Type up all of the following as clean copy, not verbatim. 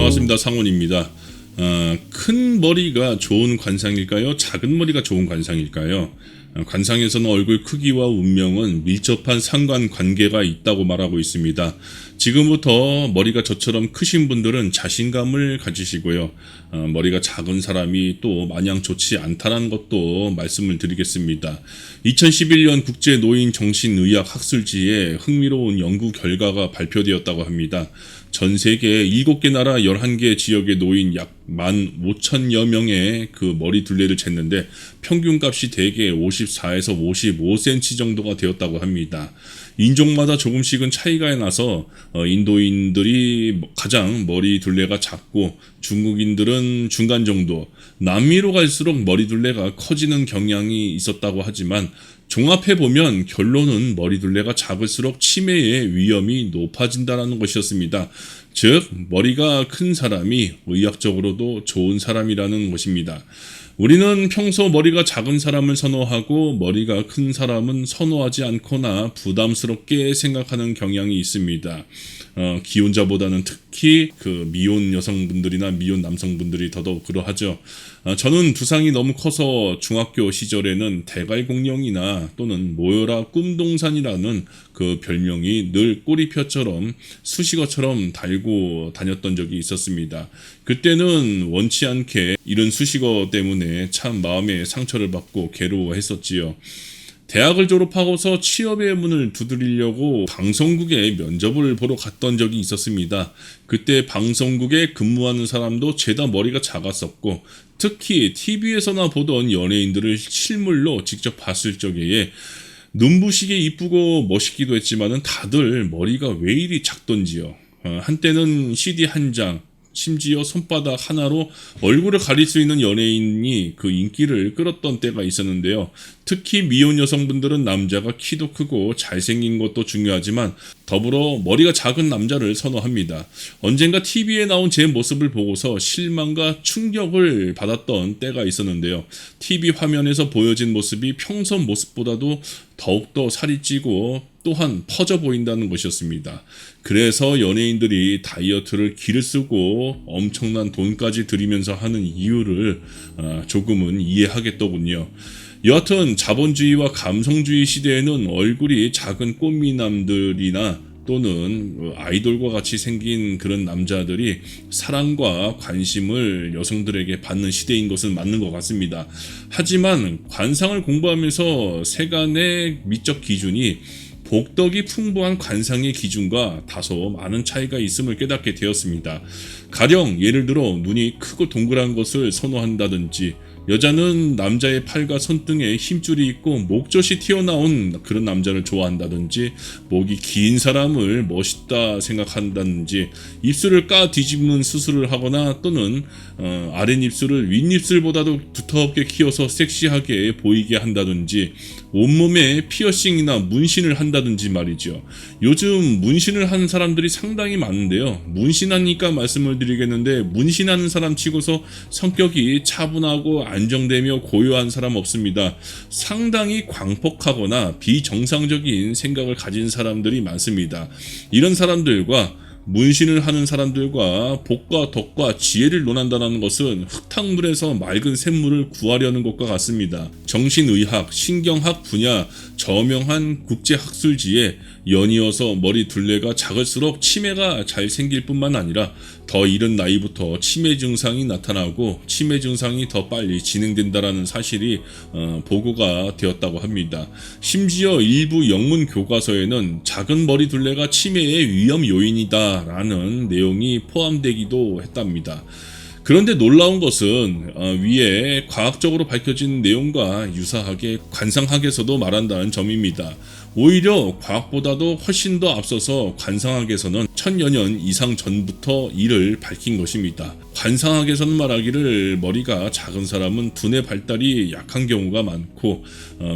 반갑습니다. 상훈입니다. 큰 머리가 좋은 관상일까요? 작은 머리가 좋은 관상일까요? 관상에서는 얼굴 크기와 운명은 밀접한 상관관계가 있다고 말하고 있습니다. 지금부터 머리가 저처럼 크신 분들은 자신감을 가지시고요. 머리가 작은 사람이 또 마냥 좋지 않다는 것도 말씀을 드리겠습니다. 2011년 국제노인정신의학학술지에 흥미로운 연구 결과가 발표되었다고 합니다. 전 세계 7개 나라 11개 지역의 노인 약 15,000여 명의 그 머리 둘레를 쟀는데 평균값이 대개 54에서 55cm 정도가 되었다고 합니다. 인종마다 조금씩은 차이가 나서 인도인들이 가장 머리 둘레가 작고 중국인들은 중간 정도, 남미로 갈수록 머리 둘레가 커지는 경향이 있었다고 하지만 종합해보면 결론은 머리 둘레가 작을수록 치매의 위험이 높아진다는 것이었습니다. 즉 머리가 큰 사람이 의학적으로도 좋은 사람이라는 것입니다. 우리는 평소 머리가 작은 사람을 선호하고 머리가 큰 사람은 선호하지 않거나 부담스럽게 생각하는 경향이 있습니다. 기혼자보다는 특히 그 미혼 여성분들이나 미혼 남성분들이 더더욱 그러하죠. 저는 두상이 너무 커서 중학교 시절에는 대갈공룡이나 또는 모여라 꿈동산이라는 그 별명이 늘 꼬리표처럼 수식어처럼 달고 다녔던 적이 있었습니다. 그때는 원치 않게 이런 수식어 때문에 참 마음에 상처를 받고 괴로워했었지요. 대학을 졸업하고서 취업의 문을 두드리려고 방송국에 면접을 보러 갔던 적이 있었습니다. 그때 방송국에 근무하는 사람도 죄다 머리가 작았었고 특히 TV에서나 보던 연예인들을 실물로 직접 봤을 적에 눈부시게 이쁘고 멋있기도 했지만은 다들 머리가 왜 이리 작던지요. 한때는 CD 한 장, 심지어 손바닥 하나로 얼굴을 가릴 수 있는 연예인이 그 인기를 끌었던 때가 있었는데요. 특히 미혼 여성분들은 남자가 키도 크고 잘생긴 것도 중요하지만 더불어 머리가 작은 남자를 선호합니다. 언젠가 TV에 나온 제 모습을 보고서 실망과 충격을 받았던 때가 있었는데요. TV 화면에서 보여진 모습이 평소 모습보다도 더욱더 살이 찌고 또한 퍼져 보인다는 것이었습니다. 그래서 연예인들이 다이어트를 기를 쓰고 엄청난 돈까지 들이면서 하는 이유를 조금은 이해하겠더군요. 여하튼 자본주의와 감성주의 시대에는 얼굴이 작은 꽃미남들이나 또는 아이돌과 같이 생긴 그런 남자들이 사랑과 관심을 여성들에게 받는 시대인 것은 맞는 것 같습니다. 하지만 관상을 공부하면서 세간의 미적 기준이 복덕이 풍부한 관상의 기준과 다소 많은 차이가 있음을 깨닫게 되었습니다. 가령 예를 들어 눈이 크고 동그란 것을 선호한다든지 여자는 남자의 팔과 손등에 힘줄이 있고 목젖이 튀어나온 그런 남자를 좋아한다든지 목이 긴 사람을 멋있다 생각한다든지 입술을 까 뒤집는 수술을 하거나 또는 아랫입술을 윗입술보다도 두텁게 키워서 섹시하게 보이게 한다든지 온몸에 피어싱이나 문신을 한다든지 말이죠. 요즘 문신을 하는 사람들이 상당히 많은데요. 문신하니까 말씀을 드리겠는데 문신하는 사람 치고서 성격이 차분하고 안정되며 고요한 사람 없습니다. 상당히 광폭하거나 비정상적인 생각을 가진 사람들이 많습니다. 이런 사람들과 문신을 하는 사람들과 복과 덕과 지혜를 논한다는 것은 흙탕물에서 맑은 샘물을 구하려는 것과 같습니다. 정신의학, 신경학 분야 저명한 국제학술지에 연이어서 머리 둘레가 작을수록 치매가 잘 생길 뿐만 아니라 더 이른 나이부터 치매 증상이 나타나고 치매 증상이 더 빨리 진행된다는 사실이 보고가 되었다고 합니다. 심지어 일부 영문 교과서에는 작은 머리 둘레가 치매의 위험 요인이다 라는 내용이 포함되기도 했답니다. 그런데 놀라운 것은 위에 과학적으로 밝혀진 내용과 유사하게 관상학에서도 말한다는 점입니다. 오히려 과학보다도 훨씬 더 앞서서 관상학에서는 1000여 년 이상 전부터 이를 밝힌 것입니다. 관상학에서는 말하기를 머리가 작은 사람은 두뇌 발달이 약한 경우가 많고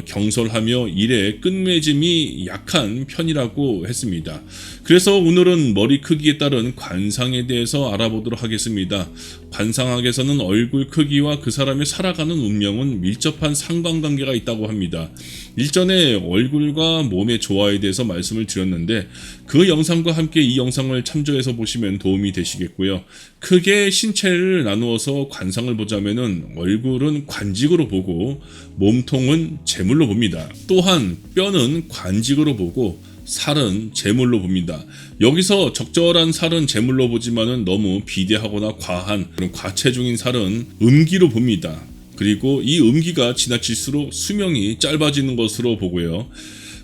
경솔하며 일의 끝맺음이 약한 편이라고 했습니다. 그래서 오늘은 머리 크기에 따른 관상에 대해서 알아보도록 하겠습니다. 관상학에서는 얼굴 크기와 그 사람의 살아가는 운명은 밀접한 상관관계가 있다고 합니다. 일전에 얼굴과 몸의 조화에 대해서 말씀을 드렸는데 그 영상과 함께 이 영상을 참조해서 보시면 도움이 되시겠고요. 크게 신체를 나누어서 관상을 보자면은 얼굴은 관직으로 보고 몸통은 재물로 봅니다. 또한 뼈는 관직으로 보고 살은 재물로 봅니다. 여기서 적절한 살은 재물로 보지만은 너무 비대하거나 과한 그런 과체중인 살은 음기로 봅니다. 그리고 이 음기가 지나칠수록 수명이 짧아지는 것으로 보고요.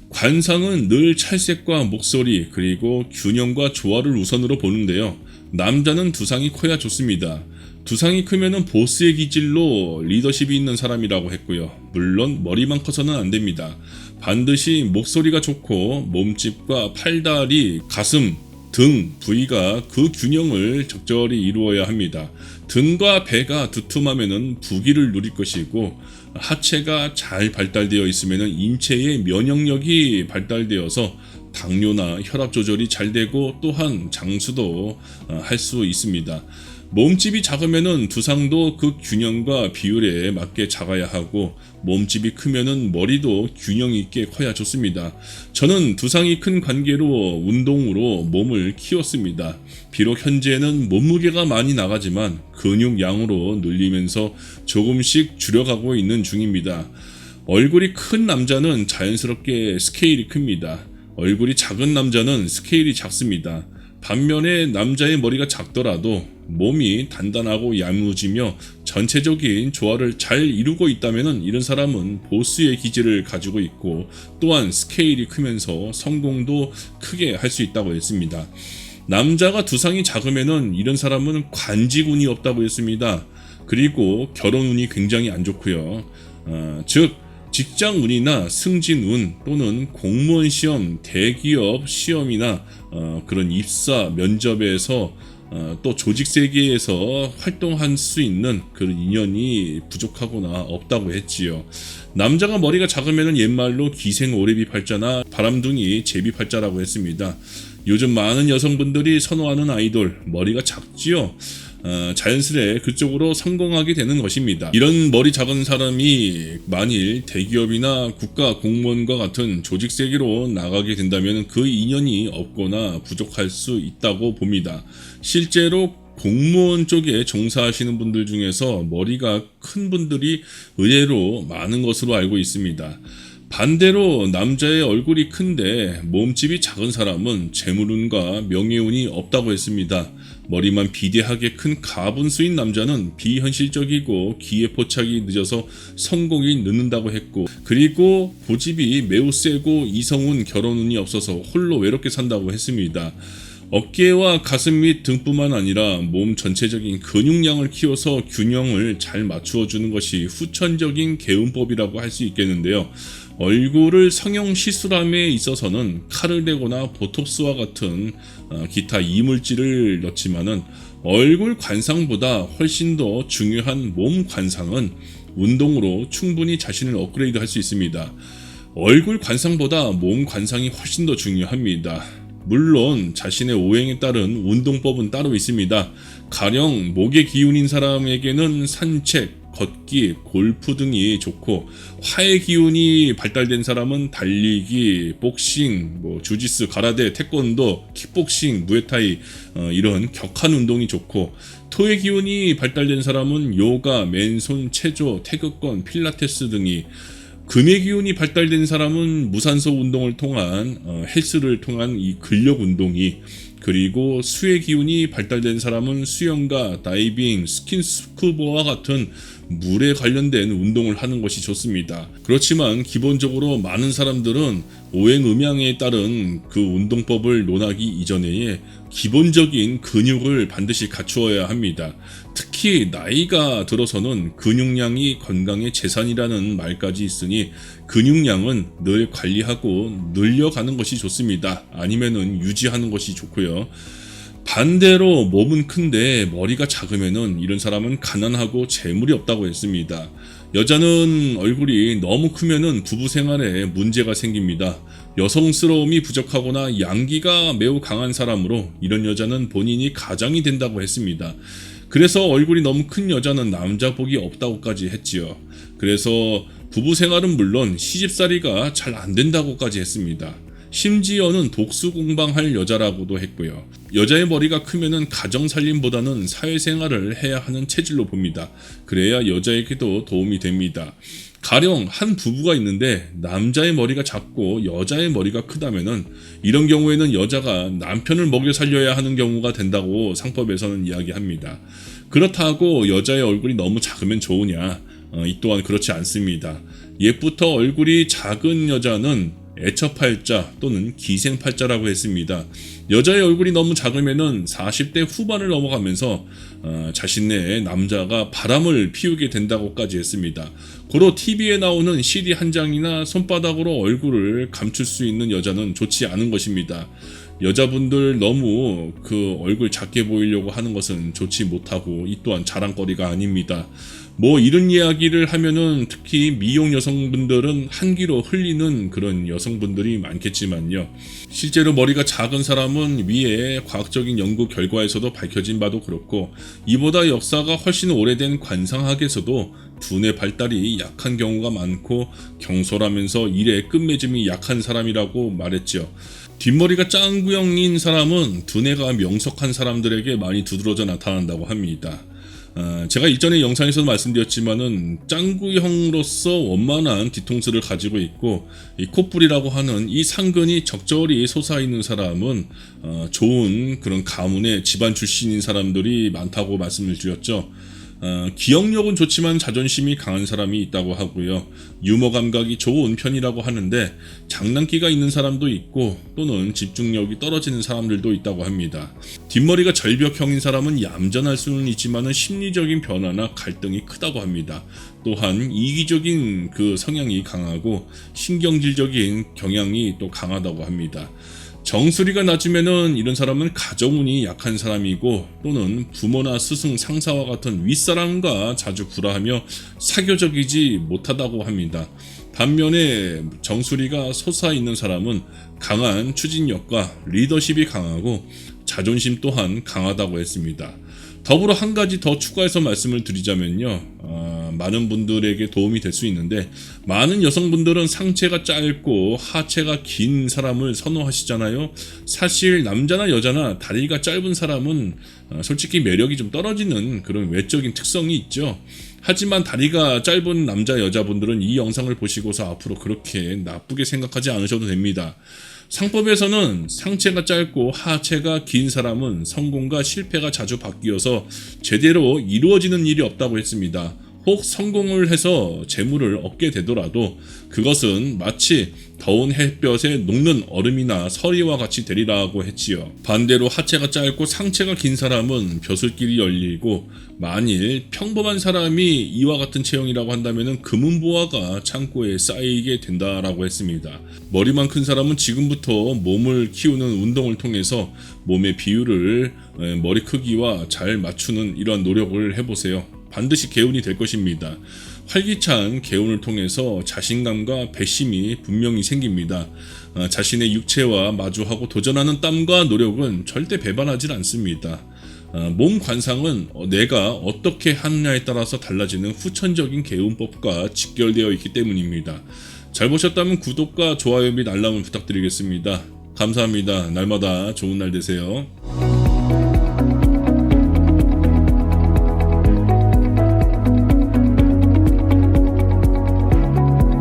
관상은 늘 찰색과 목소리 그리고 균형과 조화를 우선으로 보는데요. 남자는 두상이 커야 좋습니다. 두상이 크면은 보스의 기질로 리더십이 있는 사람이라고 했고요. 물론 머리만 커서는 안 됩니다. 반드시 목소리가 좋고 몸집과 팔다리, 가슴, 등 부위가 그 균형을 적절히 이루어야 합니다. 등과 배가 두툼하면은 부귀를 누릴 것이고 하체가 잘 발달되어 있으면은 인체의 면역력이 발달되어서 당뇨나 혈압 조절이 잘 되고 또한 장수도 할 수 있습니다. 몸집이 작으면은 두상도 그 균형과 비율에 맞게 작아야 하고 몸집이 크면은 머리도 균형 있게 커야 좋습니다. 저는 두상이 큰 관계로 운동으로 몸을 키웠습니다. 비록 현재는 몸무게가 많이 나가지만 근육량으로 늘리면서 조금씩 줄여가고 있는 중입니다. 얼굴이 큰 남자는 자연스럽게 스케일이 큽니다. 얼굴이 작은 남자는 스케일이 작습니다. 반면에 남자의 머리가 작더라도 몸이 단단하고 야무지며 전체적인 조화를 잘 이루고 있다면 이런 사람은 보스의 기질을 가지고 있고 또한 스케일이 크면서 성공도 크게 할 수 있다고 했습니다. 남자가 두상이 작으면 이런 사람은 관직운이 없다고 했습니다. 그리고 결혼운이 굉장히 안 좋고요. 즉 직장운이나 승진운 또는 공무원 시험, 대기업 시험이나 그런 입사, 면접에서 또 조직 세계에서 활동할 수 있는 그런 인연이 부족하거나 없다고 했지요. 남자가 머리가 작으면 옛말로 기생오래비 팔자나 바람둥이 제비팔자라고 했습니다. 요즘 많은 여성분들이 선호하는 아이돌, 머리가 작지요. 자연스레 그쪽으로 성공하게 되는 것입니다. 이런 머리 작은 사람이 만일 대기업이나 국가 공무원과 같은 조직 세계로 나가게 된다면 그 인연이 없거나 부족할 수 있다고 봅니다. 실제로 공무원 쪽에 종사하시는 분들 중에서 머리가 큰 분들이 의외로 많은 것으로 알고 있습니다. 반대로 남자의 얼굴이 큰데 몸집이 작은 사람은 재물운과 명예운이 없다고 했습니다. 머리만 비대하게 큰 가분수인 남자는 비현실적이고 기회 포착이 늦어서 성공이 늦는다고 했고 그리고 고집이 매우 세고 이성운 결혼운이 없어서 홀로 외롭게 산다고 했습니다. 어깨와 가슴 및 등뿐만 아니라 몸 전체적인 근육량을 키워서 균형을 잘 맞추어 주는 것이 후천적인 개운법이라고 할 수 있겠는데요. 얼굴을 성형 시술함에 있어서는 칼을 대거나 보톡스와 같은 기타 이물질을 넣지만은 얼굴 관상보다 훨씬 더 중요한 몸 관상은 운동으로 충분히 자신을 업그레이드 할 수 있습니다. 얼굴 관상보다 몸 관상이 훨씬 더 중요합니다. 물론 자신의 오행에 따른 운동법은 따로 있습니다. 가령 목의 기운인 사람에게는 산책, 걷기, 골프 등이 좋고 화의 기운이 발달된 사람은 달리기, 복싱, 주짓수, 가라데, 태권도, 킥복싱, 무에타이 이런 격한 운동이 좋고 토의 기운이 발달된 사람은 요가, 맨손, 체조, 태극권, 필라테스 등이 금의 기운이 발달된 사람은 무산소 운동을 통한 헬스를 통한 이 근력 운동이 그리고 수의 기운이 발달된 사람은 수영과 다이빙, 스킨스쿠버와 같은 물에 관련된 운동을 하는 것이 좋습니다. 그렇지만 기본적으로 많은 사람들은 오행음양에 따른 그 운동법을 논하기 이전에 기본적인 근육을 반드시 갖추어야 합니다. 특히 나이가 들어서는 근육량이 건강의 재산이라는 말까지 있으니 근육량은 늘 관리하고 늘려가는 것이 좋습니다. 아니면은 유지하는 것이 좋고요. 반대로 몸은 큰데 머리가 작으면은 이런 사람은 가난하고 재물이 없다고 했습니다. 여자는 얼굴이 너무 크면은 부부 생활에 문제가 생깁니다. 여성스러움이 부족하거나 양기가 매우 강한 사람으로 이런 여자는 본인이 가장이 된다고 했습니다. 그래서 얼굴이 너무 큰 여자는 남자 복이 없다고까지 했지요. 그래서 부부 생활은 물론 시집살이가 잘 안 된다고까지 했습니다. 심지어는 독수공방할 여자라고도 했고요. 여자의 머리가 크면은 가정 살림보다는 사회생활을 해야 하는 체질로 봅니다. 그래야 여자에게도 도움이 됩니다. 가령 한 부부가 있는데 남자의 머리가 작고 여자의 머리가 크다면은 이런 경우에는 여자가 남편을 먹여 살려야 하는 경우가 된다고 상법에서는 이야기합니다. 그렇다고 여자의 얼굴이 너무 작으면 좋으냐? 이 또한 그렇지 않습니다. 옛부터 얼굴이 작은 여자는 애처팔자 또는 기생팔자라고 했습니다. 여자의 얼굴이 너무 작으면은 40대 후반을 넘어가면서 자신의 남자가 바람을 피우게 된다고까지 했습니다. 고로 TV에 나오는 CD 한 장이나 손바닥으로 얼굴을 감출 수 있는 여자는 좋지 않은 것입니다. 여자분들 너무 그 얼굴 작게 보이려고 하는 것은 좋지 못하고 이 또한 자랑거리가 아닙니다. 뭐 이런 이야기를 하면은 특히 미용 여성분들은 한기로 흘리는 그런 여성분들이 많겠지만요. 실제로 머리가 작은 사람은 위에 과학적인 연구 결과에서도 밝혀진 바도 그렇고 이보다 역사가 훨씬 오래된 관상학에서도 두뇌 발달이 약한 경우가 많고 경솔하면서 일의 끝맺음이 약한 사람이라고 말했죠. 뒷머리가 짱구형인 사람은 두뇌가 명석한 사람들에게 많이 두드러져 나타난다고 합니다. 제가 이전에 영상에서도 말씀드렸지만은 짱구형으로서 원만한 뒤통수를 가지고 있고 이 콧불이라고 하는 이 상근이 적절히 솟아있는 사람은 좋은 그런 가문의 집안 출신인 사람들이 많다고 말씀을 드렸죠. 기억력은 좋지만 자존심이 강한 사람이 있다고 하고요. 유머 감각이 좋은 편이라고 하는데 장난기가 있는 사람도 있고 또는 집중력이 떨어지는 사람들도 있다고 합니다. 뒷머리가 절벽형인 사람은 얌전할 수는 있지만 심리적인 변화나 갈등이 크다고 합니다. 또한 이기적인 그 성향이 강하고 신경질적인 경향이 또 강하다고 합니다. 정수리가 낮으면은 이런 사람은 가정운이 약한 사람이고 또는 부모나 스승, 상사와 같은 윗사람과 자주 불화하며 사교적이지 못하다고 합니다. 반면에 정수리가 솟아있는 사람은 강한 추진력과 리더십이 강하고 자존심 또한 강하다고 했습니다. 더불어 한 가지 더 추가해서 말씀을 드리자면요. 많은 분들에게 도움이 될 수 있는데 많은 여성분들은 상체가 짧고 하체가 긴 사람을 선호하시잖아요. 사실 남자나 여자나 다리가 짧은 사람은 솔직히 매력이 좀 떨어지는 그런 외적인 특성이 있죠. 하지만 다리가 짧은 남자 여자분들은 이 영상을 보시고서 앞으로 그렇게 나쁘게 생각하지 않으셔도 됩니다. 상법에서는 상체가 짧고 하체가 긴 사람은 성공과 실패가 자주 바뀌어서 제대로 이루어지는 일이 없다고 했습니다. 혹 성공을 해서 재물을 얻게 되더라도 그것은 마치 더운 햇볕에 녹는 얼음이나 서리와 같이 되리라고 했지요. 반대로 하체가 짧고 상체가 긴 사람은 벼슬길이 열리고 만일 평범한 사람이 이와 같은 체형이라고 한다면 금은보화가 창고에 쌓이게 된다라고 했습니다. 머리만 큰 사람은 지금부터 몸을 키우는 운동을 통해서 몸의 비율을 머리 크기와 잘 맞추는 이러한 노력을 해보세요. 반드시 개운이 될 것입니다. 활기찬 개운을 통해서 자신감과 배심이 분명히 생깁니다. 자신의 육체와 마주하고 도전하는 땀과 노력은 절대 배반하지 않습니다. 몸 관상은 내가 어떻게 하느냐에 따라서 달라지는 후천적인 개운법과 직결되어 있기 때문입니다. 잘 보셨다면 구독과 좋아요 및 알람을 부탁드리겠습니다. 감사합니다. 날마다 좋은 날 되세요.